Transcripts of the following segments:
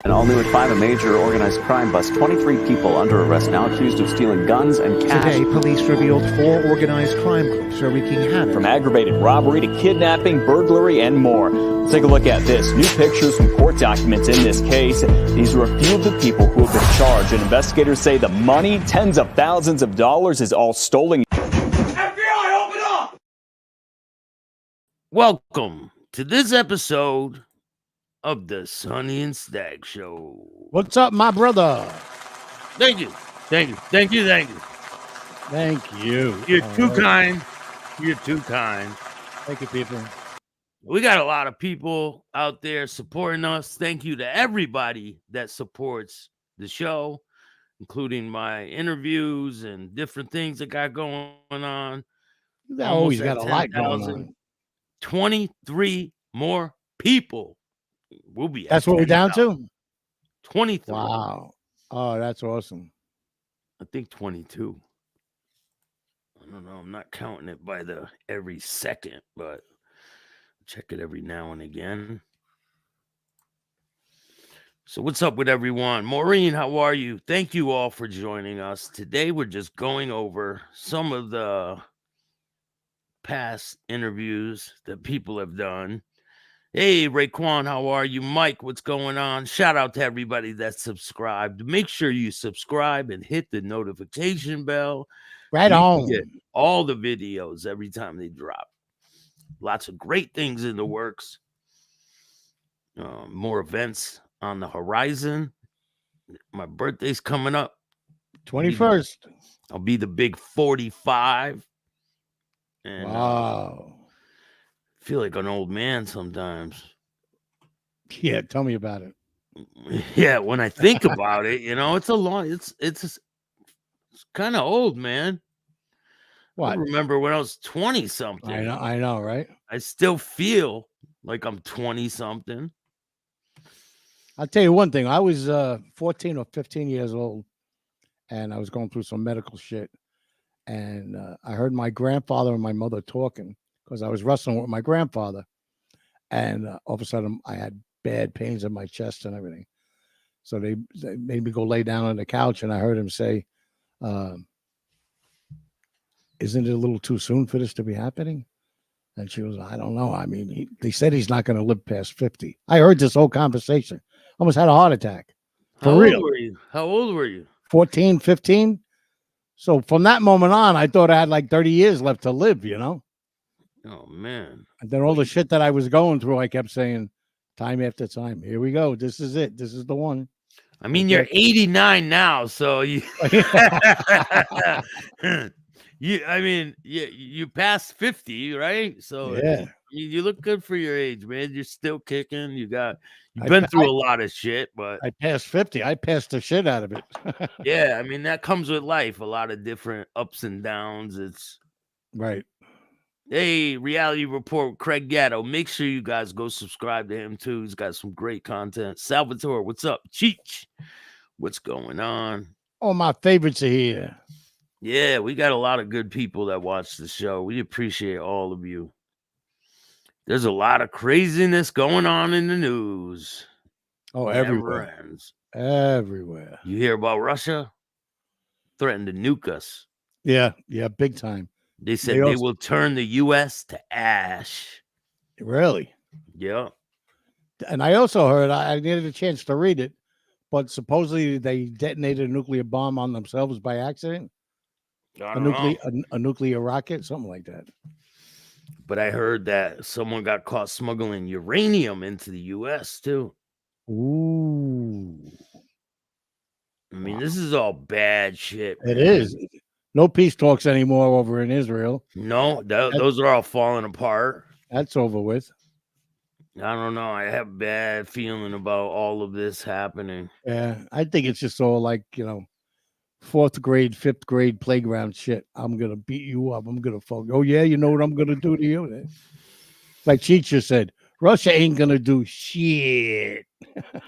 And all new at 5, a major organized crime bust. 23 people under arrest now accused of stealing guns and cash. Today, police revealed 4 organized crime groups are wreaking havoc. From aggravated robbery to kidnapping, burglary, and more. Let's take a look at this. New pictures from court documents in this case. These are a few of the people who have been charged, and investigators say the money, tens of thousands of dollars, is all stolen. FBI, open up! Welcome to this episode of the Sonny and Staxx Show. What's up, my brother? Thank you. Thank you. Thank you. Thank you. Thank you. You're too kind. You're too kind. Thank you, people. We got a lot of people out there supporting us. Thank you to everybody that supports the show, including my interviews and different things that got going on. You always got a lot going on. 23 more people. We'll be. That's what we're down to? 23. Wow. Oh, that's awesome. I think 22. I don't know. I'm not counting it by the every second, but check it every now and again. So what's up with everyone? Maureen, how are you? Thank you all for joining us. Today we're just going over some of the past interviews that people have done. Hey, Raekwon, how are you? Mike, what's going on? Shout out to everybody that's subscribed. Make sure you subscribe and hit the notification bell. Right on. Get all the videos every time they drop. Lots of great things in the works. More events on the horizon. My birthday's coming up. 21st. I'll be the big 45. And, wow. Feel like an old man sometimes. Yeah, tell me about it. Yeah, when I think about it, it's a long, it's kind of old, man. What? I remember when I was 20 something. I know, right? I still feel like I'm 20 something. I'll tell you one thing. I was 14 or 15 years old, and I was going through some medical shit. And I heard my grandfather and my mother talking because I was wrestling with my grandfather. And all of a sudden, I had bad pains in my chest and everything. So they made me go lay down on the couch, and I heard him say, isn't it a little too soon for this to be happening? And she was, I don't know. I mean, they said he's not going to live past 50. I heard this whole conversation. Almost had a heart attack. For real. How old were you? 14, 15. So from that moment on, I thought I had like 30 years left to live, Oh, man. And then all the shit that I was going through, I kept saying, time after time, here we go. This is it. This is the one. I mean, you're 89 now, so you... you passed 50, right? So yeah, you look good for your age, man. You're still kicking. You've been through a lot of shit, but I passed 50. I passed the shit out of it. yeah, I mean, that comes with life. A lot of different ups and downs. It's right. Hey, Reality Report with Craig Gatto. Make sure you guys go subscribe to him too. He's got some great content. Salvatore, what's up? Cheech, what's going on? Oh, my favorites are here. Yeah, we got a lot of good people that watch the show. We appreciate all of you. There's a lot of craziness going on in the news. Oh, everywhere. Everywhere. You hear about Russia? Threatened to nuke us. Yeah, big time. They said they will turn the U.S. to ash. Really? Yeah. And I also heard, I needed a chance to read it, but supposedly they detonated a nuclear bomb on themselves by accident. A nuclear rocket, something like that. But I heard that someone got caught smuggling uranium into the U.S. too. Ooh. I mean, This is all bad shit. It is. No peace talks anymore over in Israel. No, those are all falling apart. That's over with. I don't know. I have a bad feeling about all of this happening. Yeah, I think it's just all like, 4th grade, 5th grade playground shit. I'm going to beat you up. I'm going to fuck. Oh, yeah, you know what I'm going to do to you? Like Cheech said, Russia ain't going to do shit.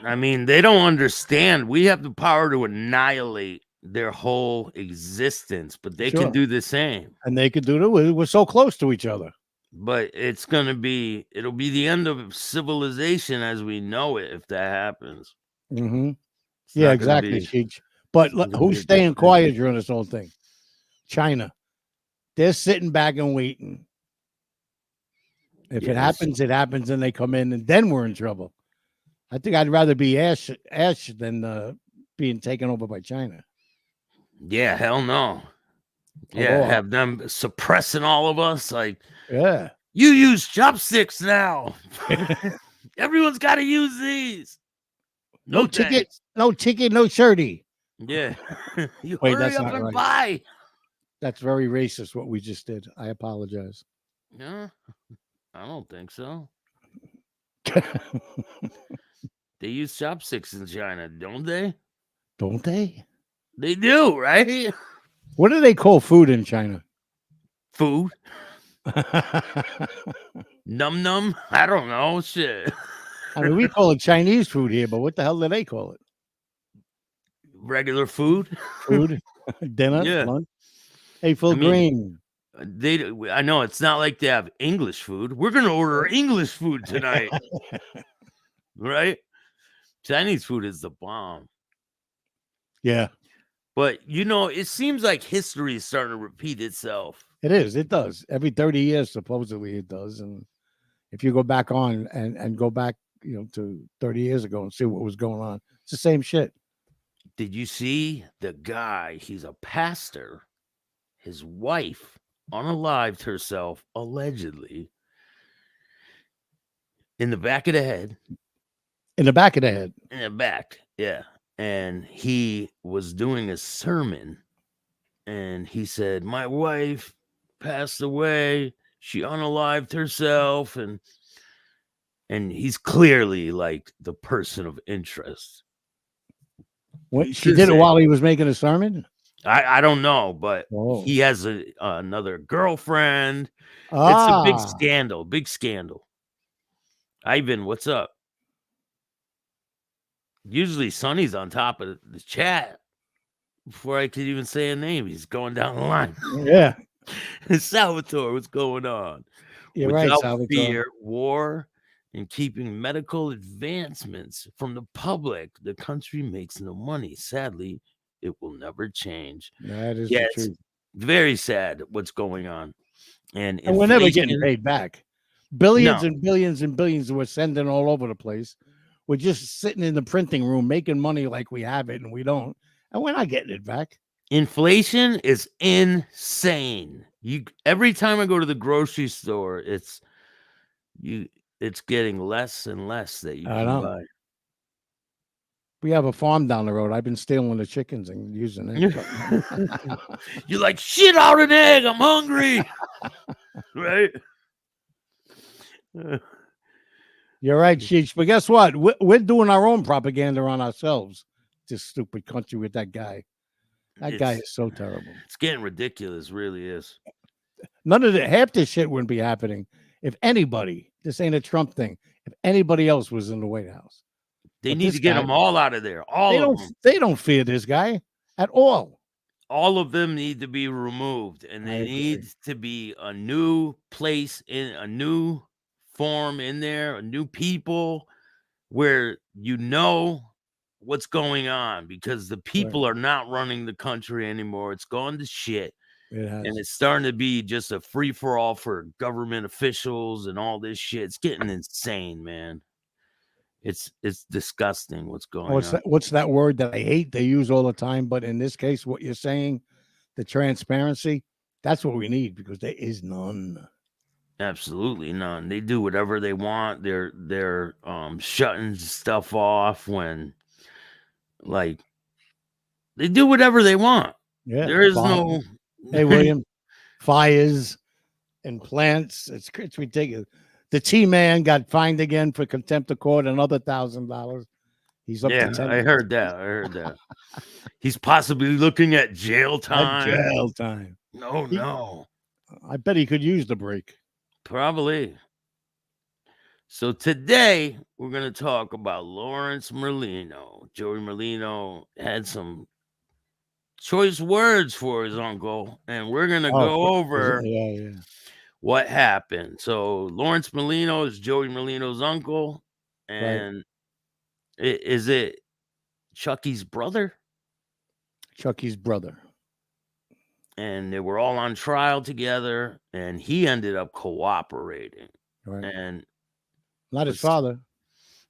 I mean, they don't understand. We have the power to annihilate their whole existence, but they can do the same. And they could do it. We're so close to each other. But it'll be the end of civilization as we know it if that happens. Mm-hmm. It's Yeah, not gonna exactly, be. Cheech. But It's not gonna be who's a good staying thing. quiet during this whole thing? China. They're sitting back and waiting. If it Yes. happens, it happens, and they come in, and then we're in trouble. I think I'd rather be Ash than being taken over by China. Yeah. Hell no. Yeah. Although, Have them suppressing all of us. Like, yeah, you use chopsticks now. Everyone's got to use these. no No ticket, thanks. no ticket, no shirty. Yeah. You Wait, hurry that's up not and right. buy. That's very racist. What we just did. I apologize. Yeah. I don't think so. They use chopsticks in China, don't they? Don't they? They do, right? What do they call food in China? Food. I Num num. I don't know. Shit. mean, we call it Chinese food here, but what the hell do they call it? Regular food. Food, dinner, Yeah. lunch. Hey, Phil I mean, Green. I know it's not like they have English food. We're gonna order English food tonight, right? Chinese food is the bomb. Yeah, But it seems like history is starting to repeat itself. it is. It does. Every 30 years, supposedly, it does. And if you go back on and go back, to 30 years ago and see what was going on, it's the same shit. Did you see the guy? He's a pastor. His wife unalived herself, allegedly, in the back of the head. In the back of the head. In the back, yeah. And he was doing a sermon, and he said, "My wife passed away. She unalived herself," and he's clearly like the person of interest. What, she did it while he was making a sermon? I don't know, but Whoa. he has another girlfriend. It's a big scandal. Big scandal. Ivan, what's up? Usually Sonny's on top of the chat before I could even say a name. He's going down the line. Yeah. Salvatore, what's going on? You're Without right, Salvatore. fear, war, and keeping medical advancements from the public, the country makes no money. Sadly, it will never change. That is the truth. Very sad what's going on. And we're never getting paid back. Billions and billions and billions we're sending all over the place. We're just sitting in the printing room making money like we have it, and we don't. And we're not getting it back. Inflation is insane. Every time I go to the grocery store, it's getting less and less that you can buy. We have a farm down the road. I've been stealing the chickens and using it. You're like, shit out an egg. I'm hungry. Right? You're right, Cheech. But guess what? We're doing our own propaganda on ourselves. This stupid country with that guy. That guy is so terrible. It's getting ridiculous, really is. Half this shit wouldn't be happening if anybody, this ain't a Trump thing, if anybody else was in the White House. They need to get them all out of there. They don't fear this guy at all. All of them need to be removed, and they need to be a new place, in a new form in there, a new people where what's going on, because the people are not running the country anymore. It's gone to shit. And it's starting to be just a free-for-all for government officials and all this shit. It's getting insane, man. It's disgusting what's going on. What's that word that I hate they use all the time? But in this case, what you're saying, the transparency, that's what we need, because there is none. Absolutely none. They do whatever they want. They're shutting stuff off when, like, they do whatever they want. Yeah, there is no. Hey, William, fires and plants. It's ridiculous. The T-Man got fined again for contempt of court, another $1,000. He's up to 10. I heard that. He's possibly looking at jail time. Jail time. No. I bet he could use the break. Probably. So today we're going to talk about Lawrence Merlino. Joey Merlino had some choice words for his uncle, and we're going to go over what happened. So Lawrence Merlino is Joey Merlino's uncle, and is it Chucky's brother. Chucky's brother. And they were all on trial together, and he ended up cooperating. Right. And Not his father.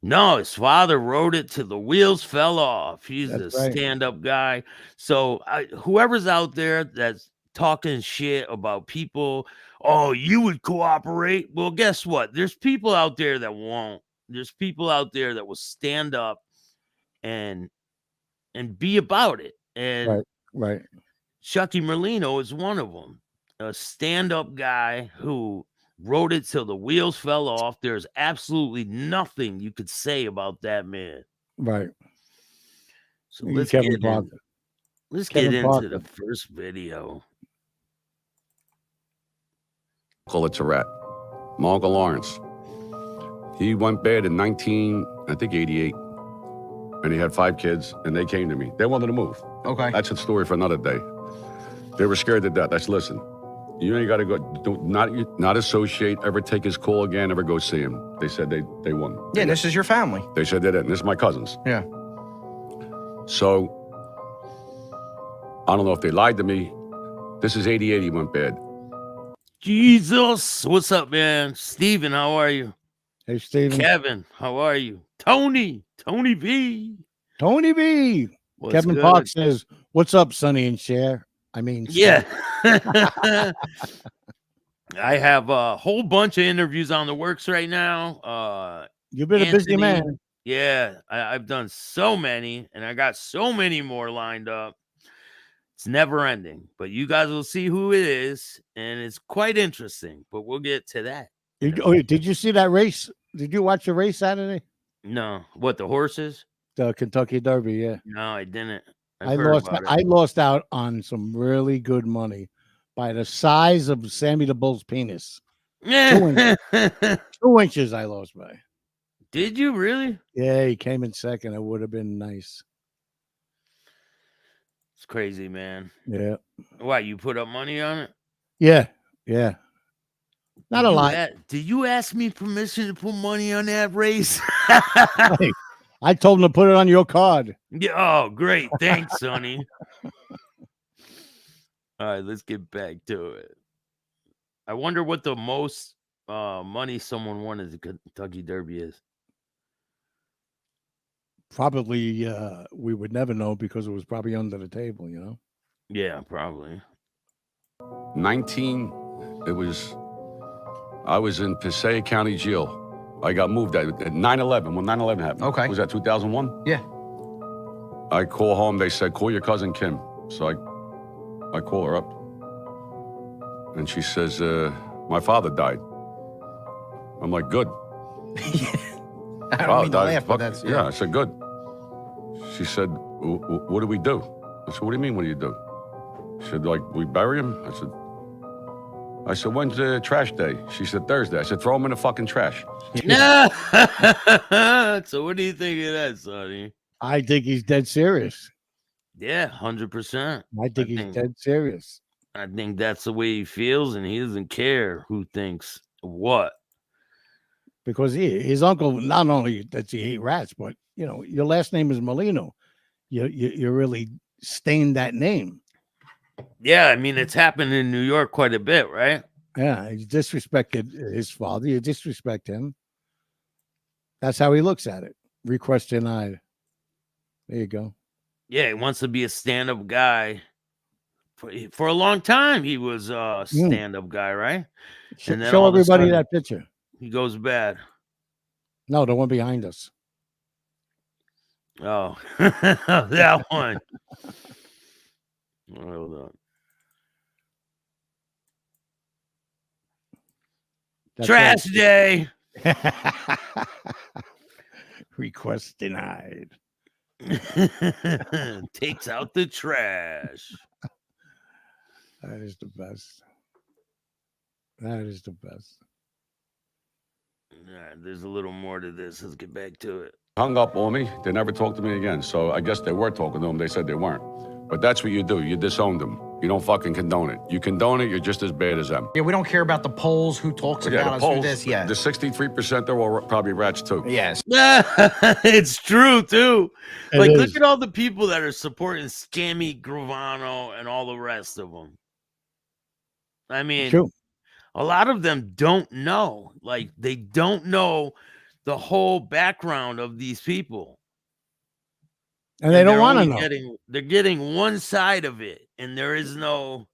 no, his father wrote it till the wheels fell off. He's That's a right. stand-up guy. So whoever's out there that's talking shit about people, oh, you would cooperate. Well, guess what? There's people out there that won't. There's people out there that will stand up and be about it. And Right. Chucky Merlino is one of them, a stand-up guy who wrote it till the wheels fell off. There's absolutely nothing you could say about that man. Right. So let's Kevin get Parker. let's Kevin get into Parker. the first video. Call it Tourette. My Uncle Lawrence. He went bad in 1988. And he had 5 kids, and they came to me. They wanted to move. Okay. That's a story for another day. They were scared to death. I said, listen, you ain't got to go, not associate, ever take his call again, ever go see him. They said they won. Yeah, this is your family. They said they didn't. This is my cousins. Yeah. So, I don't know if they lied to me. This is 88, he went bad. Jesus, what's up, man? Steven, how are you? Hey, Steven. Kevin, how are you? Tony B. Tony B. What's Kevin good? Park says, "What's up, Sonny and Cher?" I mean, Yeah. I have a whole bunch of interviews on the works right now. You've been a busy man. Yeah, I've done so many, and I got so many more lined up. It's never ending, but you guys will see who it is, and it's quite interesting. But we'll get to that. Did you see that race? Did you watch the race Saturday? No, what, the horses? The Kentucky Derby, yeah. No, I didn't. I lost out on some really good money by the size of Sammy the Bull's penis. 2 inches. 2 inches I lost by. Did you really? Yeah, he came in second. It would have been nice. It's crazy, man. Yeah. Why, you put up money on it? Yeah. Not a lot. Did you ask me permission to put money on that race? Hey, I told him to put it on your card. Yeah. Oh, great. Thanks, Sonny. All right, let's get back to it. I wonder what the most money someone won at the Kentucky Derby is. Probably we would never know because it was probably under the table, you know? Yeah, probably. 19, I was in Passaic County Jail. I got moved at 9/11, when 9/11 happened. Okay. Was that 2001? Yeah. I call home, they said, call your cousin Kim. So I call her up. And she says, my father died. I'm like, good. I don't mean to laugh, but that's... Yeah, I said, good. She said, what do we do? I said, what do you mean, what do you do? She said, like, we bury him? I said, when's the trash day? She said, Thursday. I said, throw him in the fucking trash. No. So what do you think of that, Sonny? I think he's dead serious. Yeah, 100%. I think he's dead serious. I think that's the way he feels, and he doesn't care who thinks what. Because his uncle, not only does he hate rats, but, you know, your last name is Merlino. You really stained that name. Yeah, I mean, it's happened in New York quite a bit, right? Yeah, he disrespected his father. You disrespect him. That's how he looks at it. Request denied. There you go. Yeah, he wants to be a stand-up guy. For a long time, he was a stand-up guy, right? And then show all of a everybody sudden, that picture. he goes bad. No, the one behind us. Oh, that one. Hold on. That's Trash day. Request denied. Takes out the trash. That is the best. That is the best. There's a little more to this. Let's get back to it. Hung up on me. They never talked to me again. So I guess they were talking to him. They said they weren't. But that's what you do. You disown them. You don't fucking condone it. You condone it, you're just as bad as them. Yeah, we don't care about the polls, who talks about us, who this, The 63%, they're all probably rats too. Yes. It's true too. It Look is. at all the people that are supporting Scammy Gravano and all the rest of them. I mean, True. a lot of them don't know. Like, they don't know the whole background of these people. And they don't they're want to only know. They're getting one side of it, and there is no.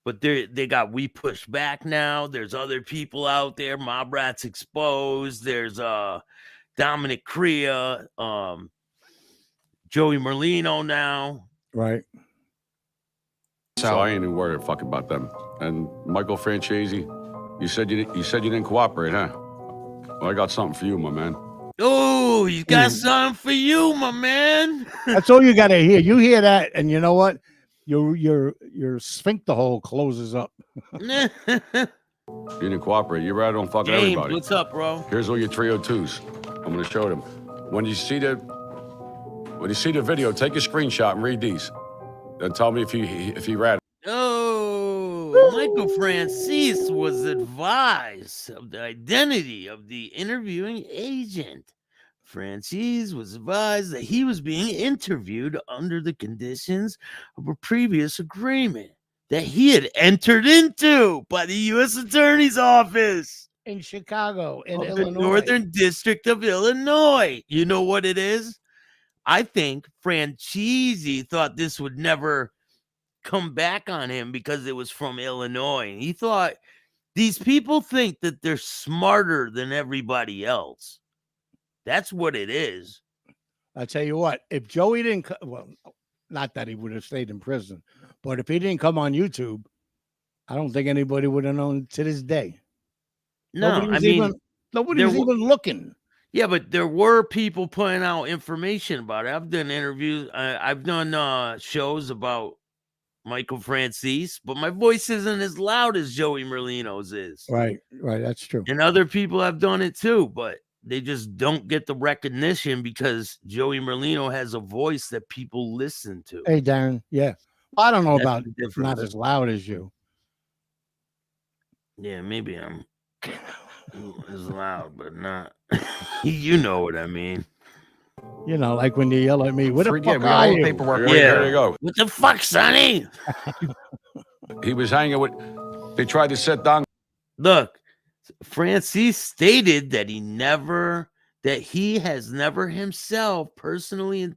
But they got We Push Back now. There's other people out there. Mob Rats Exposed. There's Dominic Crea, Joey Merlino now. Right. So I ain't even worried fuck about them. And Michael Francesi, you said you didn't cooperate, huh? Well, I got something for you, my man. Oh, you got something for you, my man. That's all you got to hear. You hear that, and you know what? Your sphincter hole closes up. You didn't cooperate. You're right on fucking James, everybody. what's up, bro? Here's all your 302s. I'm gonna show them. When you see the video, take a screenshot and read these. Then tell me if he read. Oh, Michael Francis was advised of the identity of the interviewing agent. Francis was advised that he was being interviewed under the conditions of a previous agreement that he had entered into by the U.S. Attorney's Office In Chicago, in of Illinois. the Northern District of Illinois. You know what it is? I think Franchisi thought this would never come back on him because it was from Illinois. He thought these people think that they're smarter than everybody else. That's what it is. I tell you what, if Joey didn't, well, not that he would have stayed in prison, but if he didn't come on YouTube, I don't think anybody would have known to this day. No, Nobody was even looking. Yeah, but there were people putting out information about it. I've done interviews. I've done shows about Michael Francis, but my voice isn't as loud as Joey Merlino's is. Right. That's true. And other people have done it too, but they just don't get the recognition because Joey Merlino has a voice that people listen to. Hey, Darren. Yeah. Well, I don't know That's about the difference. not as loud as you. Yeah, maybe I'm as loud, but not. You know what I mean. You know, like when you yell at me, what the Forget, fuck we got all are the you? paperwork. Yeah. There you go. What the fuck, Sonny? He was hanging with. They tried to set down. Look, Francis stated that he has never himself personally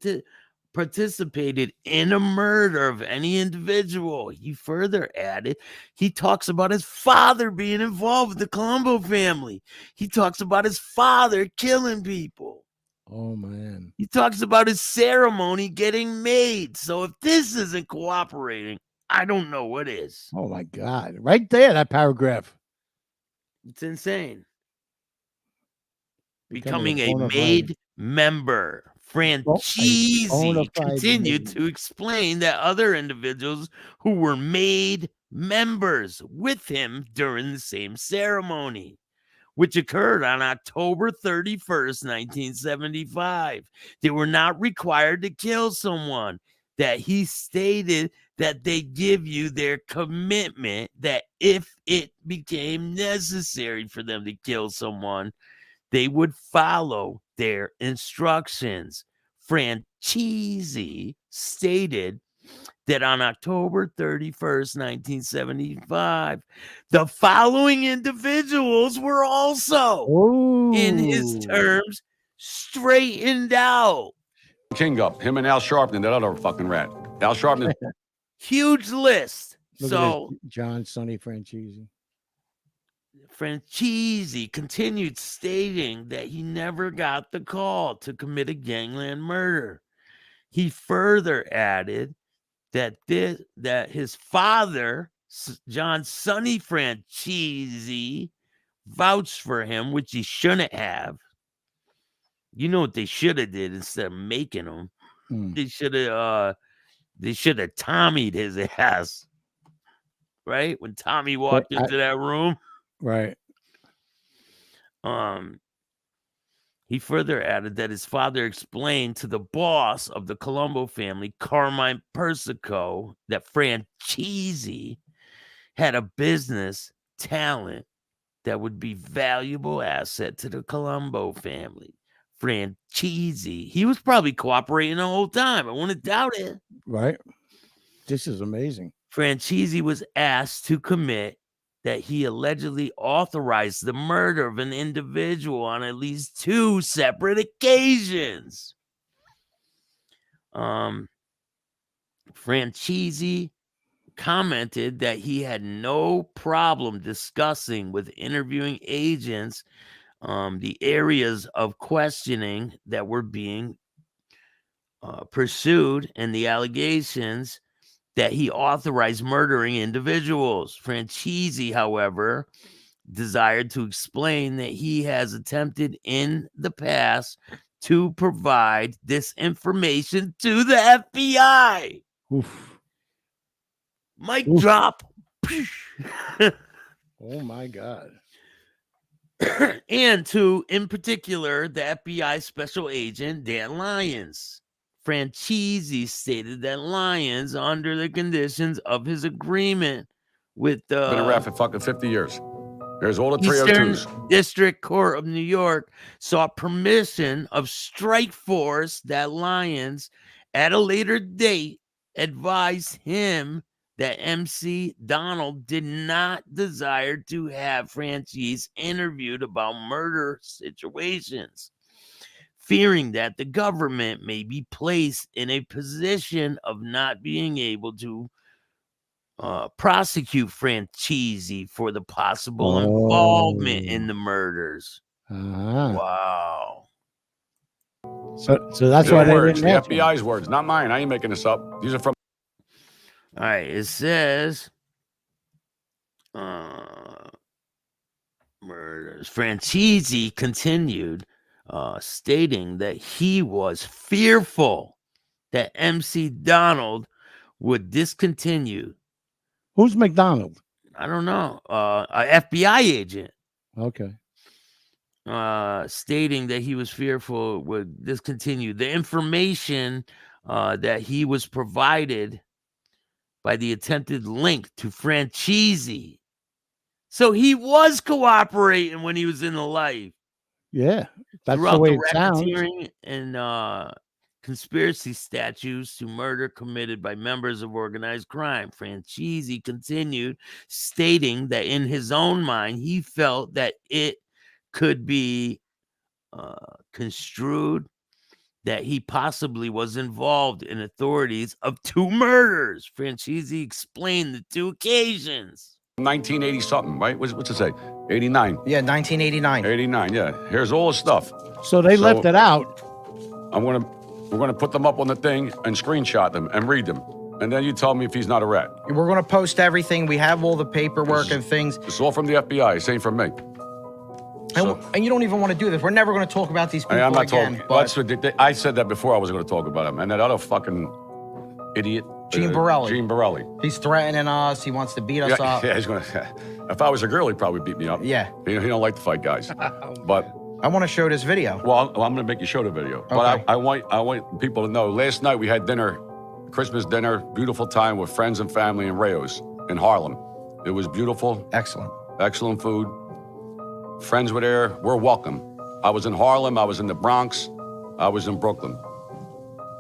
participated in a murder of any individual. He further added, he talks about his father being involved with the Colombo family. He talks about his father killing people. Oh, man. He talks about his ceremony getting made. So if this isn't cooperating, I don't know what is. Oh, my God. Right there, that paragraph. It's insane. Becoming Becoming a bona fide- made member. Franchisi bona fide continued member. to explain that other individuals who were made members with him during the same ceremony, which occurred on October 31st, 1975. They were not required to kill someone. That he stated that they give you their commitment that if it became necessary for them to kill someone, they would follow their instructions. Franchisi stated that on October 31st, 1975, the following individuals were also, in his terms, straightened out. King up. Him and Al Sharpton, that other fucking rat. Al Sharpton. Huge list. Look So at this, John Sonny Franchisi. Franchisi continued stating that he never got the call to commit a gangland murder. He further added that his father, John Sonny Franchisi, vouched for him, which he shouldn't have. You know what they should have did instead of making him? They should have Tommied his ass. Right? When Tommy walked into that room. Right. He further added that his father explained to the boss of the Colombo family, Carmine Persico, that Franchese had a business talent that would be valuable asset to the Colombo family. Franchese, he was probably cooperating the whole time. I wouldn't doubt it. Right. This is amazing. Franchese was asked to commit that he allegedly authorized the murder of an individual on at least 2 separate occasions. Franchese commented that he had no problem discussing with interviewing agents the areas of questioning that were being pursued and the allegations that he authorized murdering individuals. Franchese, however, desired to explain that he has attempted in the past to provide this information to the FBI. Oof. Mic Oof. drop. Oh my God. And to, in particular, the FBI special agent, Dan Lyons. Franchese stated that Lyons, under the conditions of his agreement with the Been around for fucking 50 years. There's all the Eastern 302s. District Court of New York, sought permission of Strike Force that Lyons, at a later date, advised him that MC Donald did not desire to have Franchese interviewed about murder situations, fearing that the government may be placed in a position of not being able to prosecute Franchese for the possible involvement in the murders. Wow. So that's why Their they words, didn't the answer. FBI's words, not mine. I ain't making this up. These are from. All right, it says murders. Franchese continued, stating that he was fearful that MC Donald would discontinue. Who's McDonald? I don't know. A FBI agent. Okay. Stating that he was fearful would discontinue the information that he was provided by the attempted link to Franchese. So he was cooperating when he was in the life. Yeah, that's Throughout the way the it sounds. racketeering and conspiracy statutes to murder committed by members of organized crime. Franchese continued, stating that in his own mind, he felt that it could be construed that he possibly was involved in authorities of 2 murders. Franchese explained the 2 occasions. 1980 something, right? What's it say? 89. Yeah, 1989. 89, yeah. Here's all the stuff. So they left it out. We're gonna put them up on the thing and screenshot them and read them. And then you tell me if he's not a rat. We're going to post everything. We have all the paperwork and things. It's all from the FBI. It's ain't from me. And you don't even want to do this. We're never going to talk about these people I'm not again. talking. That's what I said that before I was going to talk about him. And that other fucking idiot. Gene Borelli. Gene Borelli. He's threatening us. He wants to beat us up. Yeah, he's going to. If I was a girl, he'd probably beat me up. Yeah. He don't like to fight guys. But I want to show this video. Well, I'm going to make you show the video. Okay. But I want people to know. Last night we had dinner, Christmas dinner, beautiful time with friends and family in Rayo's in Harlem. It was beautiful. Excellent. Excellent food. Friends were there. We're welcome. I was in Harlem. I was in the Bronx. I was in Brooklyn.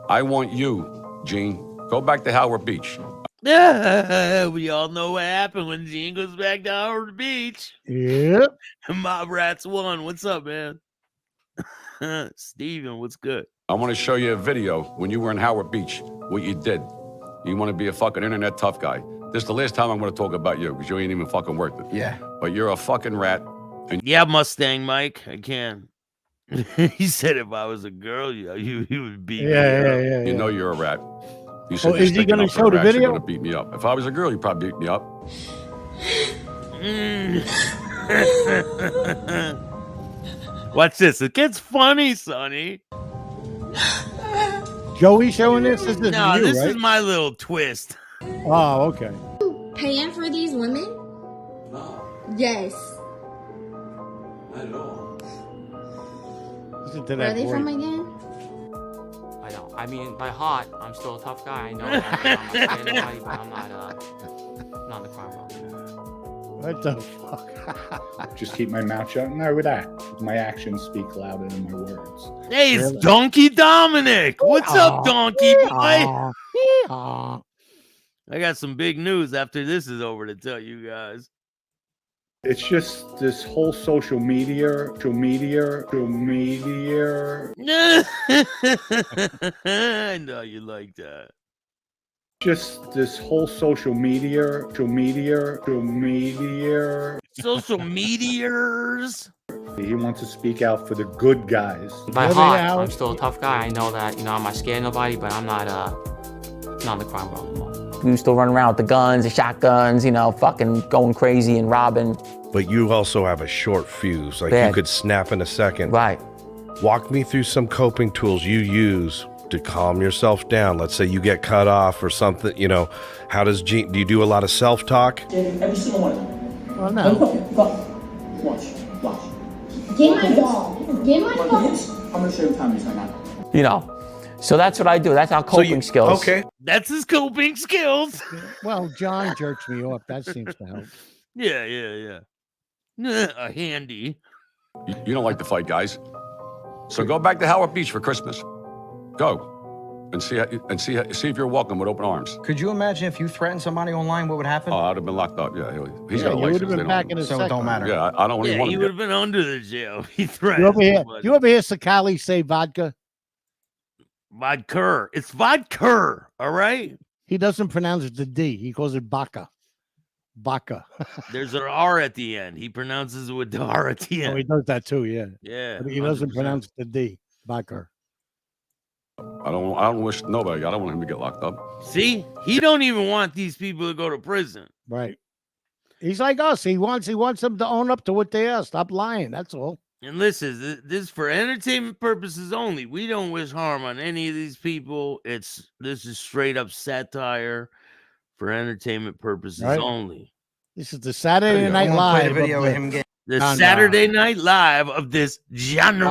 I want you, Gene, go back to Howard Beach. We all know what happened when Gene goes back to Howard Beach. Yep. Mob Rats won. What's up, man? Steven, what's good? I want to show you a video when you were in Howard Beach, what you did. You want to be a fucking internet tough guy. This is the last time I'm going to talk about you because you ain't even fucking worth it. Yeah. But you're a fucking rat. Yeah, Mustang Mike, I can. He said if I was a girl, you would beat me up. Yeah. You know you're a rat. You said Well, you're is he sticking gonna up for show the rats, video? You're going to beat me up. If I was a girl, you'd probably beat me up. Watch this. It gets funny, Sonny. Joey showing this? This is No, you, this right? is my little twist. Oh, okay. Paying for these women? No, Yes. not at all. Listen to Where are that they from voice. again? I know. I mean, by heart, I'm still a tough guy. I know that I'm not scared of nobody, but I'm not in the crime world. What the fuck? Just keep my mouth shut and I would act. My actions speak louder than my words. Hey, it's Really? Donkey Dominic. What's up, Donkey boy? Aw, aw. I got some big news after this is over to tell you guys. It's just this whole social media. I know you like that. Just this whole social media. Social meteors. He wants to speak out for the good guys. By Really, heart, Al? I'm still a tough guy. I know that, I'm not scared of nobody, but I'm not in the crime world anymore. You still run around with the guns, the shotguns, fucking going crazy and robbing. But you also have a short fuse. Like Bad. you could snap in a second. Right. Walk me through some coping tools you use to calm yourself down. Let's say you get cut off or something, how do you do a lot of self-talk? Every single one of them. Well, no. Watch. Get my ball. Get my ball. I'm gonna show you how many right now. So that's what I do. That's our coping skills. Okay. That's his coping skills. Well, John jerks me off. That seems to help. Yeah. A handy. You don't like to fight, guys. So go back to Howard Beach for Christmas. Go and see if you're welcome with open arms. Could you imagine if you threatened somebody online, what would happen? Oh, I'd have been locked up. Yeah, he's Yeah, got a you would license. have They been back in a So it second. don't matter. Yeah, I don't even Yeah, want he to. would have been under the jail. He You threatened. ever hear? somebody. You ever hear Sakali say vodka? Vodka. It's vodka. All right. He doesn't pronounce it the D. He calls it baka. Baka. There's an R at the end. He pronounces it with the R at the Oh, he end. does that too. Yeah. Yeah. But he doesn't 100%. pronounce the D. Baka. I don't wish nobody. I don't want him to get locked up. See, he don't even want these people to go to prison. Right. He's like us. He wants them to own up to what they are. Stop lying. That's all. And listen, this is for entertainment purposes only. We don't wish harm on any of these people. This is straight up satire for entertainment purposes Right. only. This is the Saturday There you go. Night I'm gonna play Live. the video of of the him getting. The Genre. Saturday Night Live of this genre.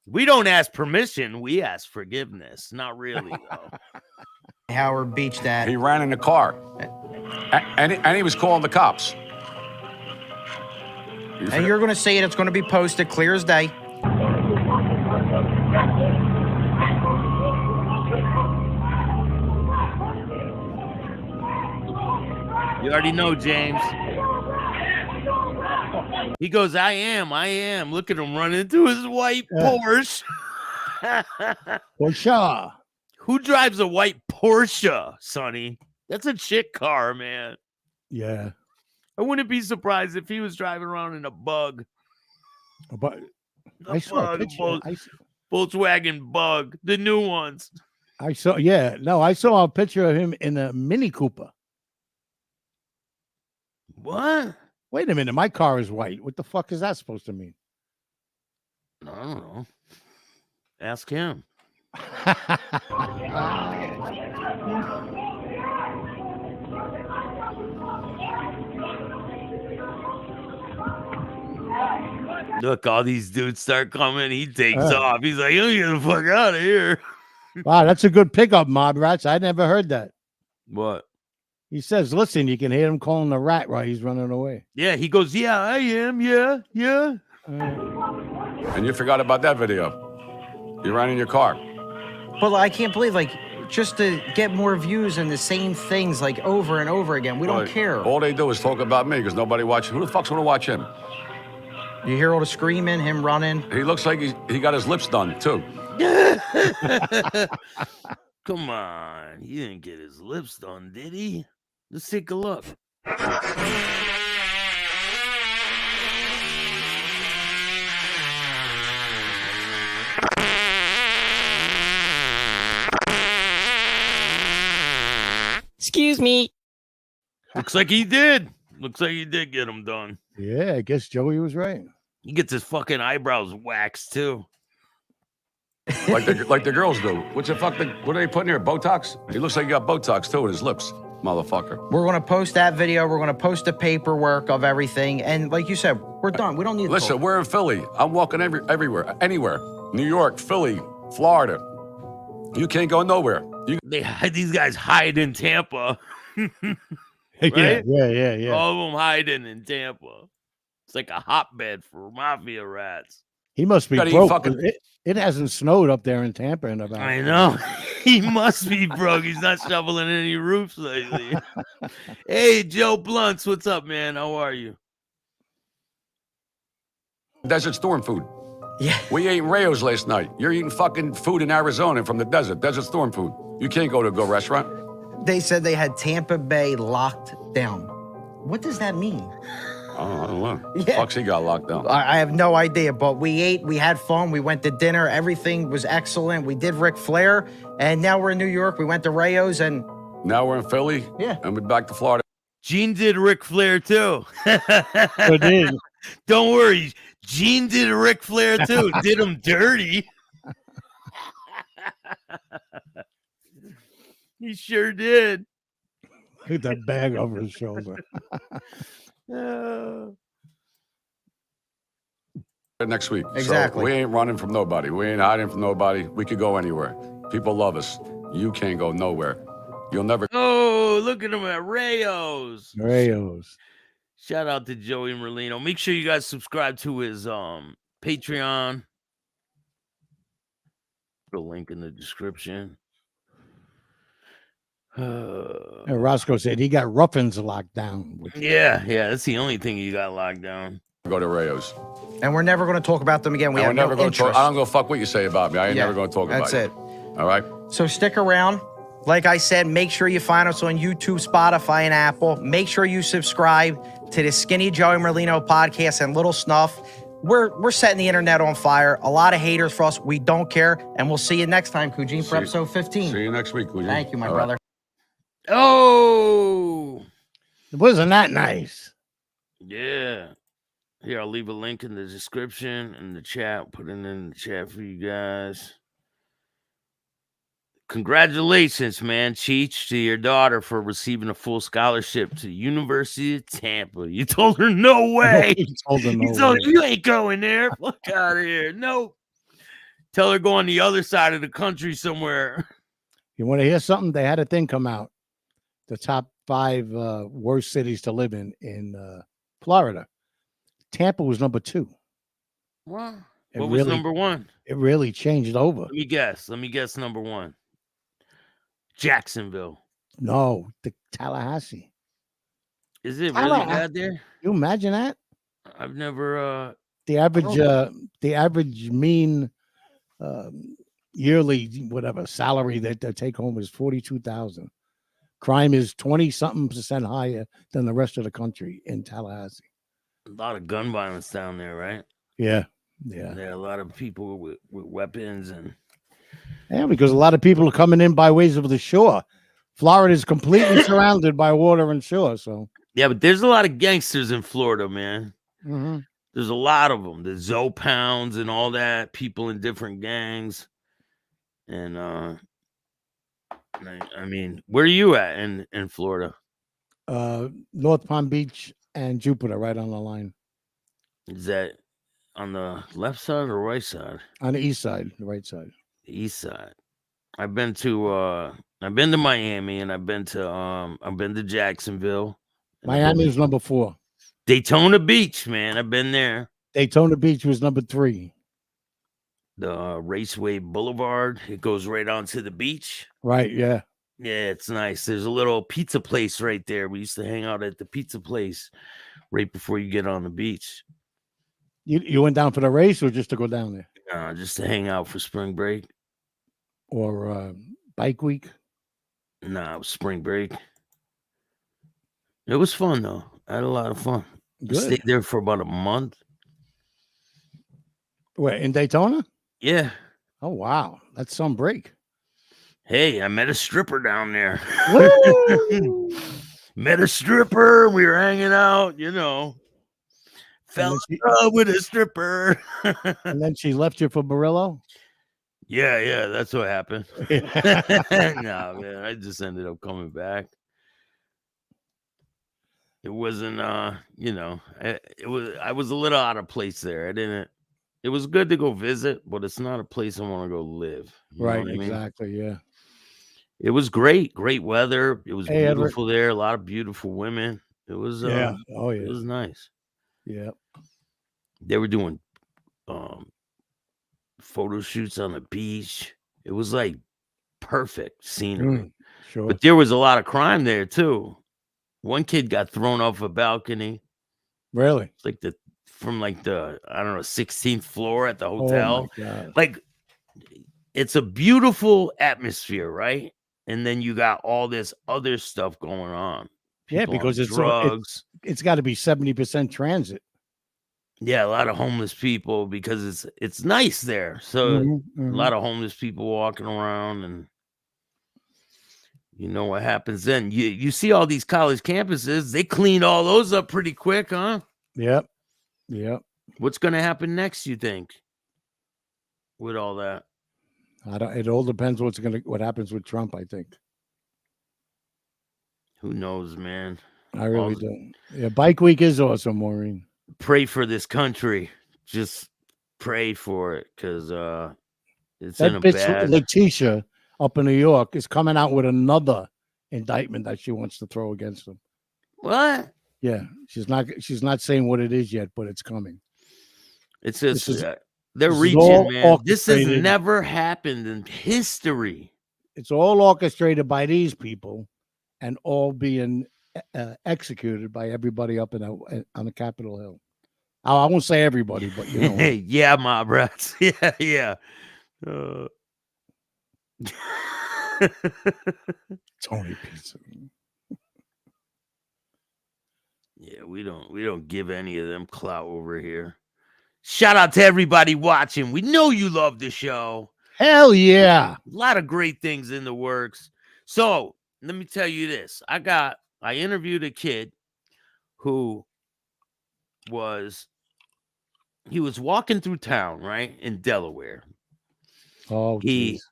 We don't ask permission. We ask forgiveness. Not really, though. Howard Beach that. He ran in the car, and he was calling the cops. And you're going to see it. It's going to be posted clear as day. You already know, James. He goes, I am. Look at him run into his white Porsche. For sure. Who drives a white Porsche, Sonny? That's a chick car, man. Yeah. I wouldn't be surprised if he was driving around in a bug. But I saw a picture. Volkswagen Bug, the new ones. I saw a picture of him in a Mini Cooper. What? Wait a minute, my car is white. What the fuck is that supposed to mean? I don't know. Ask him. Look, all these dudes start coming. He takes off. He's like, "You get the fuck out of here." Wow, that's a good pickup, Mob Rats. I never heard that. What? He says, listen, you can hear him calling the rat while he's running away. Yeah, he goes, "Yeah, I am. Yeah." And you forgot about that video. You ran in your car. But I can't believe, just to get more views and the same things, over and over again. We don't care. All they do is talk about me because nobody watches. Who the fuck's gonna watch him? You hear all the screaming, him running. He looks like he got his lips done too. Come on. He didn't get his lips done, did he? Let's take a look. Excuse me. Looks like he did. Looks like he did get him done. Yeah, I guess Joey was right. He gets his fucking eyebrows waxed too. Like the girls do. What are they putting here? Botox? He looks like he got Botox too in his lips. motherfucker. We're going to post that video. We're going to post the paperwork of everything. And like you said, we're done. We don't need to Listen, talk. we're in Philly. I'm walking everywhere, anywhere. New York, Philly, Florida. You can't go nowhere. These guys hide in Tampa. Yeah, Right? yeah. All of them hiding in Tampa. It's like a hotbed for mafia rats. He must be Gotta eat broke. fucking- It hasn't snowed up there in Tampa in about. I know. He must be broke. He's not shoveling any roofs lately. Hey, Joe Blunts, what's up, man? How are you? Desert Storm food. Yeah. We ate Rayos last night. You're eating fucking food in Arizona from the desert. Desert Storm food. You can't go to a restaurant. They said they had Tampa Bay locked down. What does that mean? I don't know. Yeah. Fuck's he got locked down. I have no idea, but we ate, we had fun, we went to dinner, everything was excellent. We did Ric Flair, and now we're in New York. We went to Rayos, and Now we're in Philly. Yeah. And we're back to Florida. Gene did Ric Flair too. I did. Don't worry. Gene did a Ric Flair too. Did him dirty. He sure did. Look at that bag over his shoulder. Next week. Exactly. So we ain't running from nobody. We ain't hiding from nobody. We could go anywhere. People love us. You can't go nowhere. You'll never. Oh, look at him at Rayos. Rayos. Shout out to Joey Merlino. Make sure you guys subscribe to his Patreon. Put a link in the description. And Roscoe said he got Ruffins locked down. Yeah, that's the only thing you got locked down. Go to Rayos. and we're never going to talk about them again. We And have we're never no going to talk. interest. I don't go fuck what you say about me. I ain't Yeah, never going to talk about that's you. it. All right. So stick around. Like I said, make sure you find us on YouTube, Spotify, and Apple. Make sure you subscribe to the Skinny Joey Merlino podcast and Little Snuff. We're setting the internet on fire. A lot of haters for us. We don't care. And we'll see you next time, Kujin, for episode 15. See you next week, Kujin. Thank you, my All right. brother. Oh, Wasn't that nice? yeah. Here, I'll leave a link in the description in the chat. Put it in the chat for you guys. Congratulations, man, Cheech, to your daughter for receiving a full scholarship to the University of Tampa. You told her no way. He told her no You told way. her you ain't going there. Fuck out of here. No. Tell her go on the other side of the country somewhere. You want to hear something? They had a thing come out. The top 5 worst cities to live in Florida. Tampa was number 2. What? It What was really- number 1? It really changed over. Let me guess. Number 1. Jacksonville. No, the Tallahassee. Is it really bad there? You imagine that? I've never The average mean yearly whatever salary that they take home is $42,000. Crime is 20-something% higher than the rest of the country in Tallahassee. a lot of gun violence down there, right? Yeah. There are a lot of people with weapons and Yeah, because a lot of people are coming in by ways of the shore. Florida is completely surrounded by water and shore. So yeah, but there's a lot of gangsters in Florida, man. mhm. There's a lot of them. The Zoe Pounds and all that, people in different gangs. And I mean, where are you at in Florida? North Palm Beach and Jupiter, right on the line. Is that on the left side or right side? On the east side, the right side. The east side. I've been to Miami and I've been to Jacksonville. and I've been Miami to is number 4. Daytona Beach, man. I've been there. Daytona Beach was number 3. The Raceway Boulevard. It goes right onto the beach. Right, yeah. Yeah, it's nice. There's a little pizza place right there. We used to hang out at the pizza place right before you get on the beach. You went down for the race or just to go down there? Just to hang out for spring break. Or bike week? Nah, it was spring break. It was fun though. I had a lot of fun. I Good. stayed there for about a month. Where, in Daytona? Yeah. Oh, wow. That's some break. Hey, I met a stripper down there. Woo! Met a stripper. We were hanging out, you know. Fell in love with a stripper. And then she left you for Barillo? Yeah, that's what happened. No, man, I just ended up coming back. It wasn't, you know, I was a little out of place there. It was good to go visit, but it's not a place I want to go live. You know Right, what I mean? exactly. Yeah. It was great weather. It was Hey, Edward. beautiful there. A lot of beautiful women. It was, Yeah. Oh, it yeah. was nice. Yeah. They were doing photo shoots on the beach. It was like perfect scenery. Sure. But there was a lot of crime there too. One kid got thrown off a balcony. Really? It's like from the I don't know 16th floor at the Oh hotel. my God. Like it's a beautiful atmosphere, right? And then you got all this other stuff going on. Yeah, People because on drugs. it's got to be 70% transit. Yeah, a lot of homeless people because it's nice there. So a lot of homeless people walking around, and you know what happens then. You see all these college campuses, they cleaned all those up pretty quick, huh? Yep. Yep. What's gonna happen next, you think? With all that? It all depends what happens with Trump, I think. Who knows, man? I really don't. Yeah, Bike Week is awesome, Maureen. Pray for this country. Just pray for it, because it's That in a bitch bad. Letitia up in New York is coming out with another indictment that she wants to throw against him. What? Yeah, she's not saying what it is yet, but it's coming. It's just they're this is reaching, all man. This has orchestrated. never happened in history. It's all orchestrated by these people, and all being executed by everybody up on the Capitol Hill. I won't say everybody, but you know. Yeah, my brats. Yeah. Tony Pizza. Yeah, we don't give any of them clout over here. Shout out to everybody watching. We know you love the show. Hell yeah. A lot of great things in the works. So let me tell you this. I interviewed a kid who was walking through town, right, in Delaware. Oh, he geez.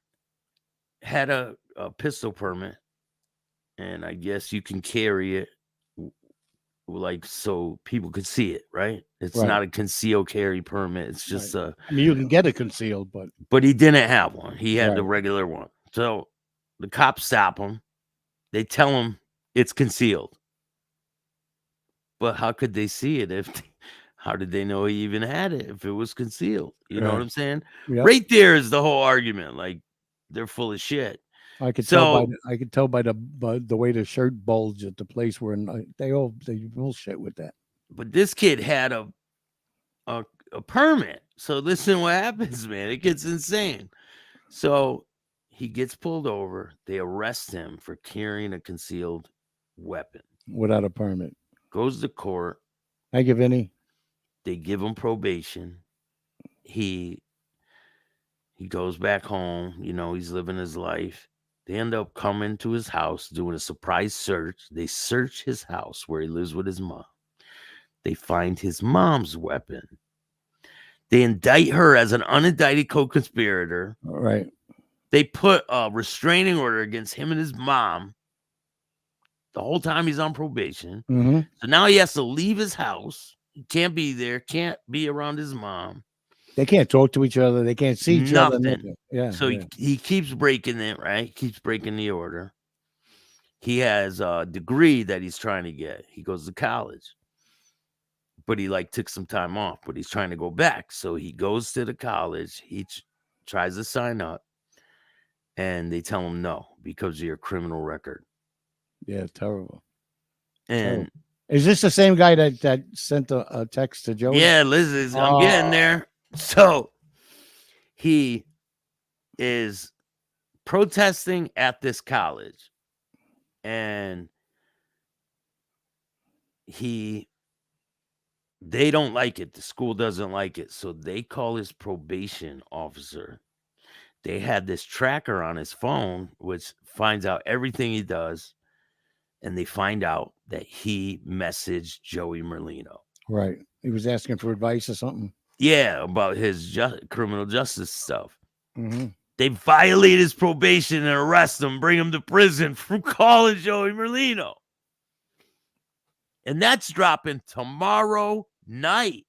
had a pistol permit, and I guess you can carry it like so people could see it, right? It's not a concealed carry permit. It's just I mean, you can get it concealed, but he didn't have one. He had the Right. regular one. So the cops stop him. They tell him it's concealed. But how could they see it how did they know he even had it if it was concealed? You know what I'm saying? Yep. Right there is the whole argument. Like, they're full of shit. I could tell by the way the shirt bulged at the place where they bullshit with that. But this kid had a permit. So listen what happens, man. It gets insane. So he gets pulled over. They arrest him for carrying a concealed weapon. Without a permit. Goes to court. Thank you, Vinny. They give him probation. He goes back home. You know, he's living his life. They end up coming to his house, doing a surprise search. They search his house where he lives with his mom. They find his mom's weapon. They indict her as an unindicted co-conspirator. Right. They put a restraining order against him and his mom the whole time he's on probation. Mm-hmm. So now he has to leave his house. He can't be there, can't be around his mom. They can't talk to each other. They can't see each other. Yeah. So he keeps breaking it, right? He keeps breaking the order. He has a degree that he's trying to get. He goes to college. But he took some time off, but he's trying to go back. So he goes to the college. He tries to sign up. And they tell him no, because of your criminal record. Yeah, terrible. And is this the same guy that sent a text to Joey? Yeah, Liz, I'm getting there. So he is protesting at this college, and they don't like it. The school doesn't like it. So they call his probation officer. They had this tracker on his phone, which finds out everything he does. And they find out that he messaged Joey Merlino. Right. He was asking for advice or something. Yeah, about his criminal justice stuff. Mm-hmm. They violate his probation and arrest him, bring him to prison for calling Joey Merlino. And that's dropping tomorrow night.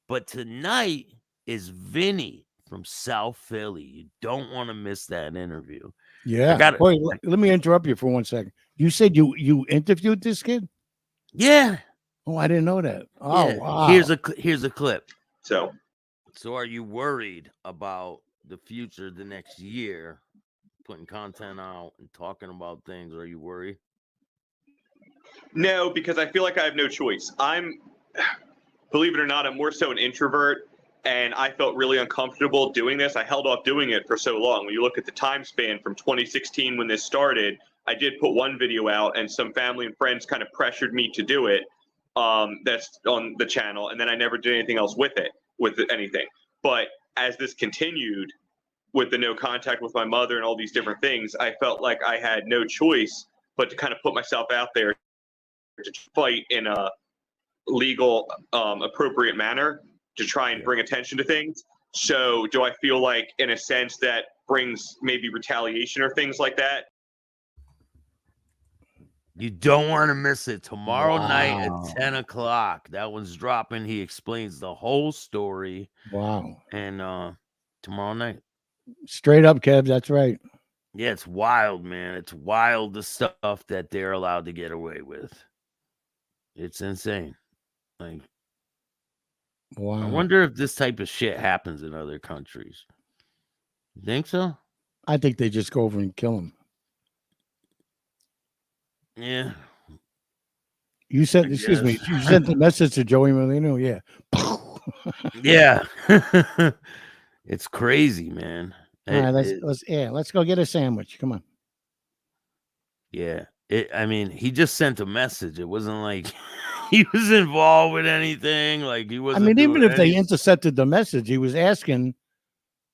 But tonight is Vinny from South Philly. You don't want to miss that interview. Yeah. Wait, let me interrupt you for 1 second. You said you interviewed this kid? Yeah. Oh, I didn't know that. Oh, yeah. wow. Here's a clip. So are you worried about the future the next year, putting content out and talking about things? Are you worried? No, because I feel like I have no choice. Believe it or not, I'm more so an introvert, and I felt really uncomfortable doing this. I held off doing it for so long. When you look at the time span from 2016 when this started, I did put one video out, and some family and friends kind of pressured me to do it. That's on the channel, and then I never did anything else with anything. But as this continued with the no contact with my mother and all these different things, I felt like I had no choice but to kind of put myself out there to fight in a legal, appropriate manner to try and bring attention to things. So do I feel like, in a sense, that brings maybe retaliation or things like that? You don't want to miss it. Tomorrow night at 10 o'clock. That one's dropping. He explains the whole story. Wow. And tomorrow night. Straight up, Kev. That's right. Yeah, it's wild, man. It's wild, the stuff that they're allowed to get away with. It's insane. Like, wow. I wonder if this type of shit happens in other countries. You think so? I think they just go over and kill him. Yeah. You sent, excuse me, you sent the message to Joey Merlino. Yeah. Yeah. It's crazy, man. All right, let's go get a sandwich. Come on. Yeah. I mean, he just sent a message. It wasn't like he was involved with anything. Like he wasn't. I mean, even if they intercepted the message, he was asking,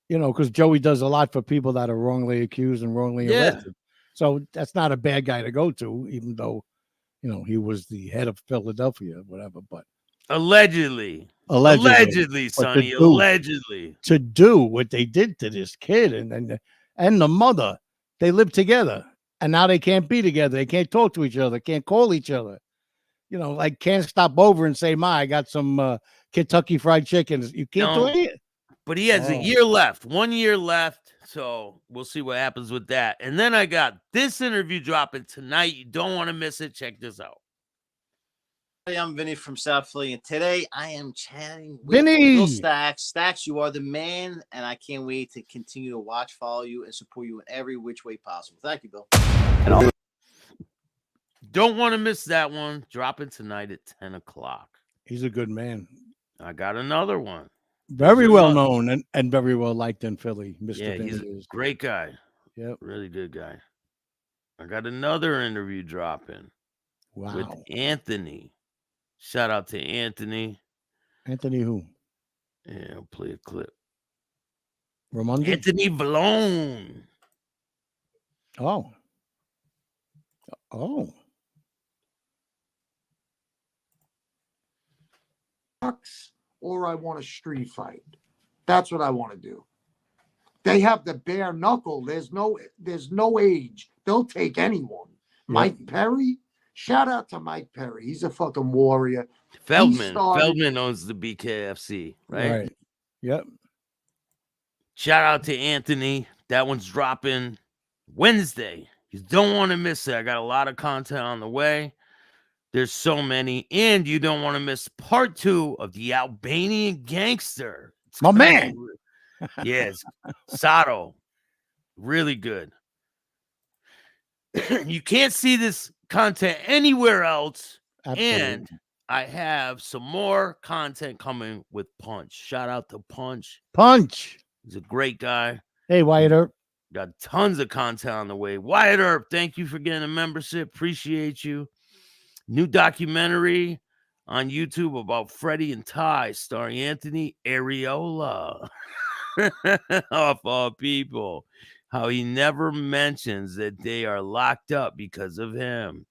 because Joey does a lot for people that are wrongly accused and wrongly arrested. So that's not a bad guy to go to, even though, he was the head of Philadelphia or whatever. But allegedly, Sonny, allegedly. To do what they did to this kid and the mother, they lived together. And now they can't be together. They can't talk to each other, can't call each other. Like can't stop over and say, I got some Kentucky Fried Chicken. You can't do it. But he has a year left, 1 year left. So we'll see what happens with that. And then I got this interview dropping tonight. You don't want to miss it. Check this out. Hey, I'm Vinny from South Philly, and today I am chatting with Vinny. Bill Staxx. Staxx, you are the man, and I can't wait to continue to watch, follow you, and support you in every which way possible. Thank you, Bill. Don't want to miss that one. Dropping tonight at 10 o'clock. He's a good man. I got another one. Very well known and very well liked in Philly. Mr. Yeah, Vinny he's a great guy. Yep. Really good guy. I got another interview dropping. Wow. With Anthony. Shout out to Anthony. Anthony who? Yeah, I'll play a clip. Ramondi? Anthony Valone. Oh. Or I want a street fight. That's what I want to do. They have the bare knuckle. There's no age. They'll take anyone. Yep. Mike Perry. Shout out to Mike Perry. He's a fucking warrior. Feldman owns the BKFC, right? Right. Yep. Shout out to Anthony. That one's dropping Wednesday. You don't want to miss it. I got a lot of content on the way. There's so many. And you don't want to miss part 2 of the Albanian Gangster. My man. Yes. Sato. Really good. You can't see this content anywhere else. Absolutely. And I have some more content coming with Punch. Shout out to Punch. He's a great guy. Hey, Wyatt Earp. Got tons of content on the way. Wyatt Earp, thank you for getting a membership. Appreciate you. New documentary on YouTube about Freddie and Ty, starring Anthony Areola. Of all people. How he never mentions that they are locked up because of him.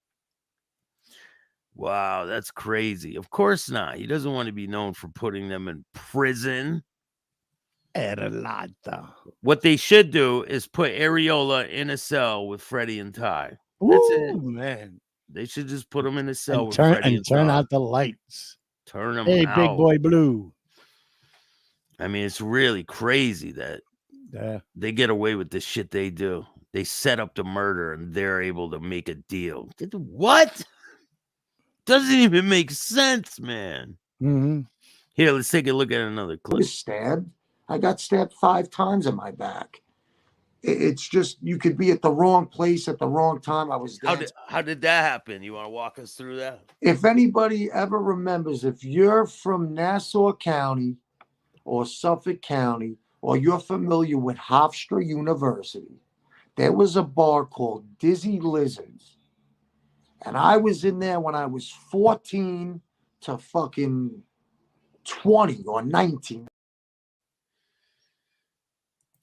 Wow, that's crazy. Of course not. He doesn't want to be known for putting them in prison. What they should do is put Areola in a cell with Freddie and Ty. That's it. Man. They should just put him in a cell And with turn Freddie and turn Zod. out the lights. Turn him Hey, out. Big Boy Blue. I mean, it's really crazy that they get away with the shit they do. They set up the murder and they're able to make a deal. What? Doesn't even make sense, man. Mm-hmm. Here, let's take a look at another I clip. was stabbed. I got stabbed 5 times in my back. It's just you could be at the wrong place at the wrong time. I was dancing. How did that happen? You want to walk us through that? If anybody ever remembers, if you're from Nassau County or Suffolk County, or you're familiar with Hofstra University, there was a bar called Dizzy Lizards. And I was in there when I was 14 to fucking 20 or 19.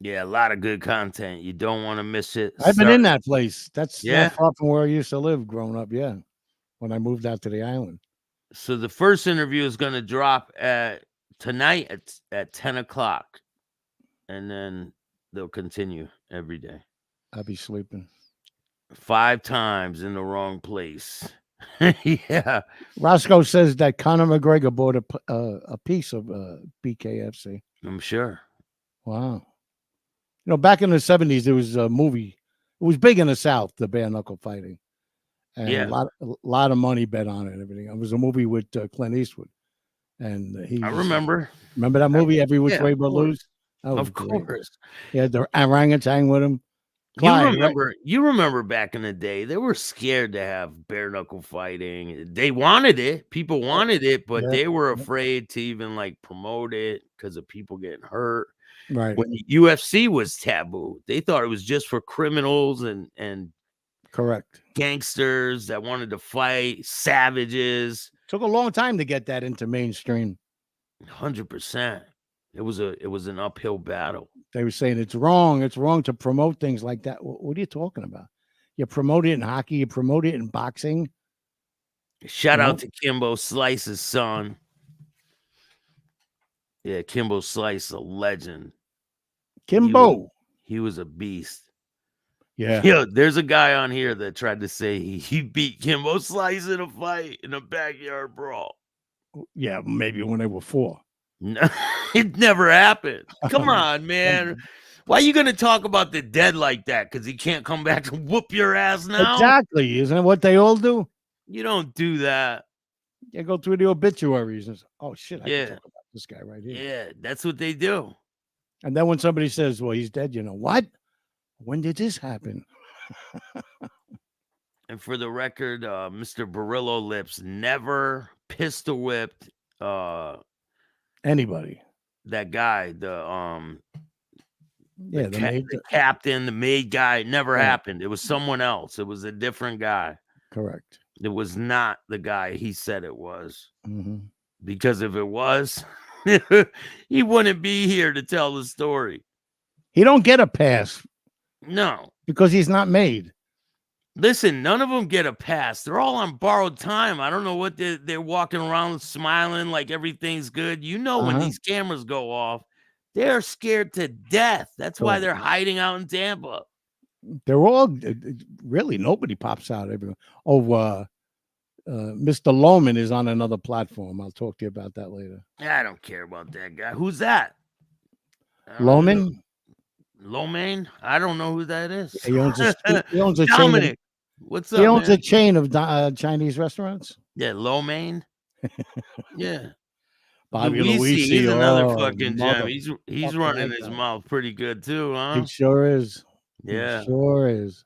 Yeah, a lot of good content. You don't want to miss it. I've been in that place. That's Yeah. not far from where I used to live growing up. Yeah. When I moved out to the island. So the first interview is going to drop tonight at 10 o'clock. And then they'll continue every day. I'll be sleeping. 5 times in the wrong place. Yeah. Roscoe says that Conor McGregor bought a piece of BKFC. I'm sure. Wow. You know, back in the 70s, there was a movie. It was big in the South, the bare knuckle fighting. And a lot of money bet on it and everything. It was a movie with Clint Eastwood. And I remember. Remember that movie, Every Which Way But Loose? Of course. He had the orangutan with him. Clyde, you remember back in the day, they were scared to have bare knuckle fighting. They wanted it. People wanted it, but they were afraid to even like promote it because of people getting hurt. Right. When the UFC was taboo, they thought it was just for criminals and correct gangsters that wanted to fight, savages. Took a long time to get that into mainstream. 100%. It was an uphill battle. They were saying it's wrong to promote things like that. What are you talking about? You promote it in hockey, you promote it in boxing. Shout out to Kimbo Slice's son. Yeah, Kimbo Slice, a legend. Kimbo. He was a beast. Yeah. Yeah, there's a guy on here that tried to say he beat Kimbo Slice in a fight in a backyard brawl. Yeah, maybe when they were 4. No, it never happened. Come on, man. Why are you going to talk about the dead like that? Because he can't come back and whoop your ass now? Exactly. Isn't it what they all do? You don't do that. You go through the obituaries and say, oh, shit, I can talk about this guy right here. Yeah, that's what they do. And then when somebody says, well, he's dead, you know, what? When did this happen? And for the record, Mr. Barillo Lips never pistol whipped anybody. That guy, the captain, the maid guy, never happened. It was someone else. It was a different guy. Correct. It was not the guy he said it was. Mm-hmm. Because if it was, he wouldn't be here to tell the story. He don't get a pass. No. Because he's not made. Listen, none of them get a pass. They're all on borrowed time. I don't know what they're walking around smiling like everything's good. You know, when these cameras go off, they're scared to death. That's why they're hiding out in Tampa. They're all really nobody pops out. Everyone. Mr. Loman is on another platform. I'll talk to you about that later. I don't care about that guy. Who's that? Loman? Lomain? I don't know who that is. He owns a Dominic. What's up? He owns man? a chain of Chinese restaurants. Yeah, Lomain. Yeah. Bobby Luisi, Luisi, he's another fucking gem. He's fucking running like his that. mouth pretty good too, huh? He sure is. Yeah. He sure is.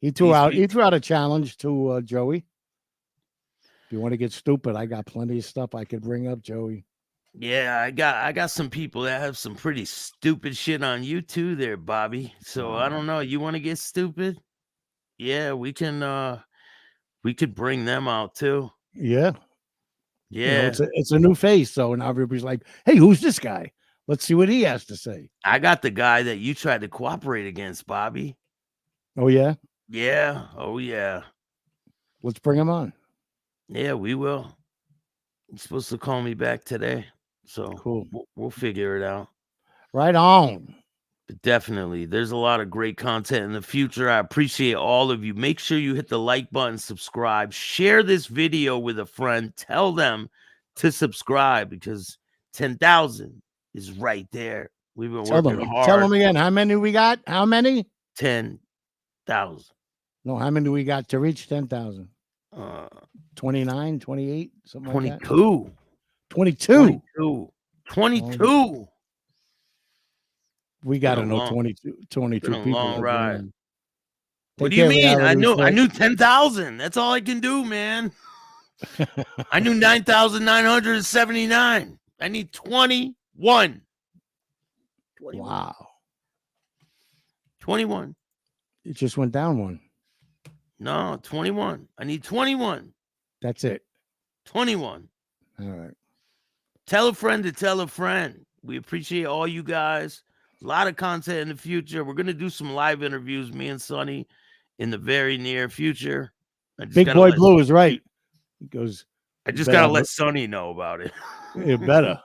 He threw out a challenge to Joey. If you want to get stupid, I got plenty of stuff I could bring up, Joey. Yeah, I got some people that have some pretty stupid shit on you too there, Bobby. So I don't know. You want to get stupid? Yeah, we could bring them out too. Yeah. Yeah. You know, it's a new face, so now everybody's like, hey, who's this guy? Let's see what he has to say. I got the guy that you tried to cooperate against, Bobby. Oh, yeah? Yeah. Oh, yeah. Let's bring him on. Yeah, we will. He's supposed to call me back today. So cool. We'll figure it out. Right on. But definitely, there's a lot of great content in the future. I appreciate all of you. Make sure you hit the like button, subscribe, share this video with a friend. Tell them to subscribe because 10,000 is right there. We've been working hard. Tell them again. How many we got? How many? 10,000. No, how many do we got to reach 10,000? 29, 28, something 22. like that. 22. 22. We got to know 22 people. Long ride. What do you mean? I knew 10,000. That's all I can do, man. I knew 9,979. I need 21. Wow. 21. It just went down one. No, 21. I need 21. That's it. 21. All right. Tell a friend to tell a friend. We appreciate all you guys. A lot of content in the future. We're going to do some live interviews, me and Sonny, in the very near future. Big Boy Blue is right. He goes, I just got to let Sonny know about it. You better.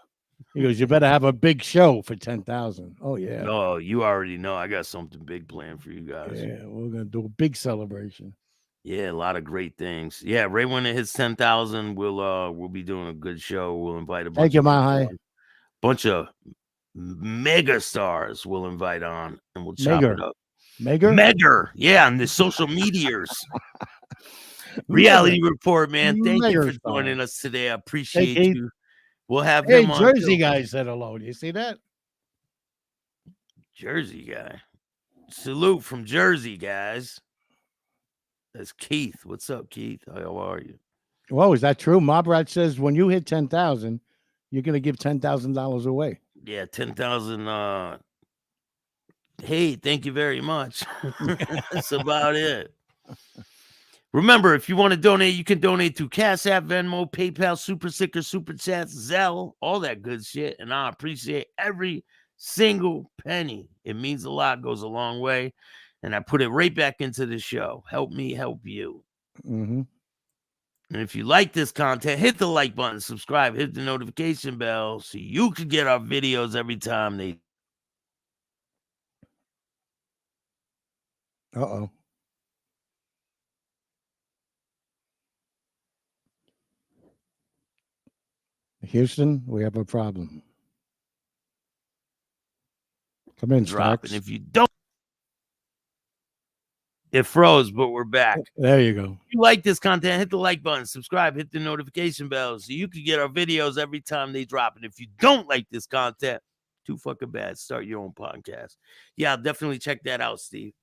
He goes, you better have a big show for 10,000. Oh, yeah. No, you already know. I got something big planned for you guys. Yeah, we're going to do a big celebration. Yeah, a lot of great things. Yeah, right when it hits 10,000, we'll be doing a good show. We'll invite a bunch of mega stars we'll invite on, and we'll chop it up. Megger? Yeah, on the social medias. Reality Report, man. Thank you for joining us today. I appreciate you. We'll have him on. Jersey guy said hello. Do you see that? Jersey guy. Salute from Jersey, guys. That's Keith. What's up, Keith? How are you? Whoa, is that true? Mob Rat says when you hit 10,000, you're going to give $10,000 away. Yeah, 10,000. Hey, thank you very much. That's about it. Remember, if you want to donate, you can donate through Cash App, Venmo, PayPal, Super Sticker, Super Chats, Zelle, all that good shit. And I appreciate every single penny. It means a lot, goes a long way. And I put it right back into the show. Help me help you. Mm-hmm. And if you like this content, hit the like button, subscribe, hit the notification bell so you can get our videos every time they. Uh-oh. Houston, we have a problem. Come in, drop. Staxx. And if you don't, it froze, but we're back. There you go. If you like this content, hit the like button, subscribe, hit the notification bell so you can get our videos every time they drop. And if you don't like this content, too fucking bad. Start your own podcast. Yeah, I'll definitely check that out, Steve.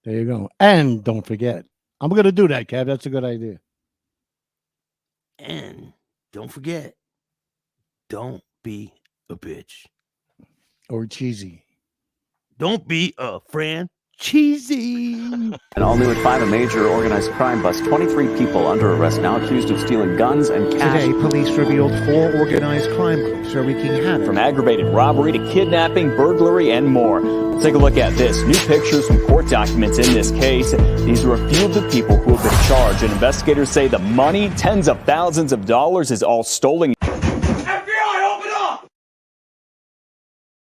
There you go. And don't forget, I'm going to do that, Kev. That's a good idea. And don't forget, don't be a bitch. Or cheesy. Don't be a friend. Cheesy. And all new at 5, a major organized crime bust. 23 people under arrest now accused of stealing guns and cash. Today, police revealed 4 organized crime groups are wreaking havoc. From aggravated robbery to kidnapping, burglary, and more. Let's take a look at this. New pictures from court documents in this case. These are a few of the people who have been charged, and investigators say the money, tens of thousands of dollars, is all stolen.